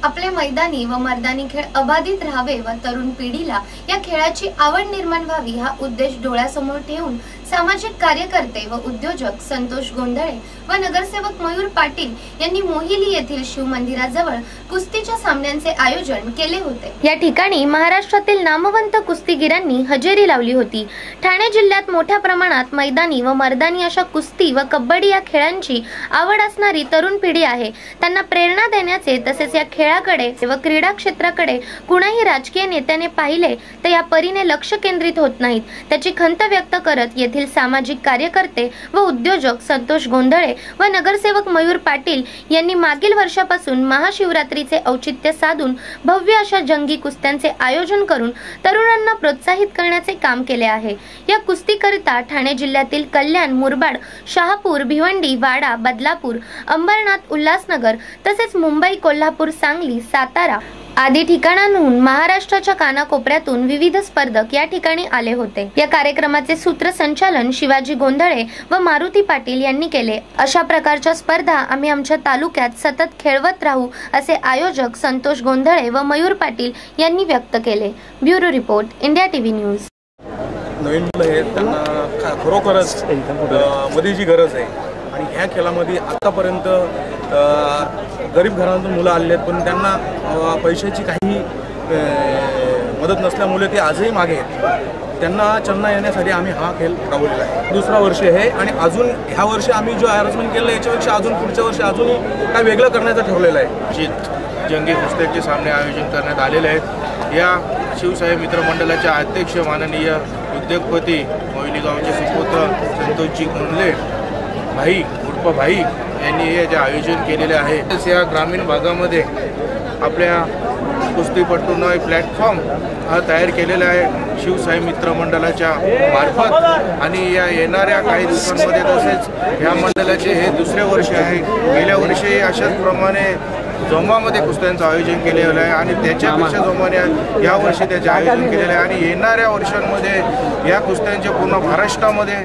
आपले मैदानी व मर्दानी खेळ अबाधित राहावे व तरुण पिढीला या खेळाची आवड निर्माण व्हावी हा उद्देश डोळ्यासमोर ठेवून सामाजिक कार्यकर्ते व उद्योजक संतोष गोंधळे व नगरसेवक मयूर पाटील यांनी मोहिली येथील शिव मंदिराजवळ कुस्तीच्या सामन्यांचे आयोजन केले होते। या ठिकाणी महाराष्ट्रातील नामवंत कुस्तीगीरांनी हजेरी लावली होती। ठाणे जिल्ह्यात मोठ्या प्रमाणात मैदानी व मर्दानी अशा कुस्ती व कबड्डी या खेळांची आवड असणारी तरुण पिढी आहे। त्यांना प्रेरणा देण्याचे तसेच या खेळाकडे व क्रीडा क्षेत्राकडे कुणाही राजकीय नेत्याने पाहिले तर या परीने लक्ष केंद्रित होत नाहीत। त्याची खंत व्यक्त करत येथील सामाजिक कार्यकर्ते व उद्योजक संतोष गोंधळे व नगरसेवक मयूर पाटील यांनी मागील वर्षापासून महाशिवरात्रीचे औचित्य साधून भव्य अशा जंगी कुस्त्यांचे आयोजन करून तरुणांना प्रोत्साहित करण्याचे काम केले आहे। या कुस्तीकरिता ठाणे जिल्ह्यातील कल्याण, मुरबाड, शहापूर, भिवंडी, वाडा, बदलापूर, अंबरनाथ, उल्हासनगर तसेच मुंबई, कोल्हापूर, सांगली, सातारा आदी ठिकाणांहून महाराष्ट्राच्या कानाकोपऱ्यातून विविध स्पर्धक या ठिकाणी आले होते। या कार्यक्रमाचे सूत्रसंचालन शिवाजी गोंधळे व मारुती पाटील यांनी केले। अशा प्रकारच्या स्पर्धा आम्ही आमच्या तालुक्यात सतत खेळवत राहू असे आयोजक संतोष गोंधळे व मयूर पाटील यांनी व्यक्त केले। Bureau report, India TV news. नवीन मुलं आहेत त्यांना खरोखरच मदतीची गरज आहे आणि ह्या खेळामध्ये आतापर्यंत गरीब घरातून मुलं आलेली आहेत, पण त्यांना पैशाची काही मदत नसल्यामुळे ते आजही मागे आहेत। त्यांना चालना येण्यासाठी आम्ही हा खेळ राबवलेला आहे। दुसरा वर्ष आहे आणि अजून ह्या वर्षी आम्ही जो अरेंजमेंट केलं याच्यापेक्षा अजून पुढच्या वर्षी अजूनही काय वेगळं करण्याचं ठरलेलं आहे। जंगी कुस्त्याचे सामने आयोजन करण्यात आलेले आहेत। या शिवसाहेब मित्र मंडळाच्या अध्यक्ष माननीय उद्योगपती मोहिली गावचे सुपुत्र संतोषजी गोंधळे भाई उर्फ भाई यांनी हे जे आयोजन केलेले आहे या ग्रामीण भागामध्ये आपल्या कुस्तीपटूंना एक प्लॅटफॉर्म हा तयार केलेला आहे शिवसाहेब मित्र मंडळाच्या मार्फत आणि या येणाऱ्या काही दिवसांमध्ये तसेच या मंडळाचे हे दुसरे वर्ष आहे। गेल्या वर्षी अशाच प्रमाणे जोमामध्ये कुस्त्यांचं आयोजन केलेलं आहे आणि त्याच्यापेक्षा जोमाने यावर्षी त्याचे आयोजन केलेलं आहे आणि येणाऱ्या वर्षांमध्ये या कुस्त्यांचे पूर्ण महाराष्ट्रामध्ये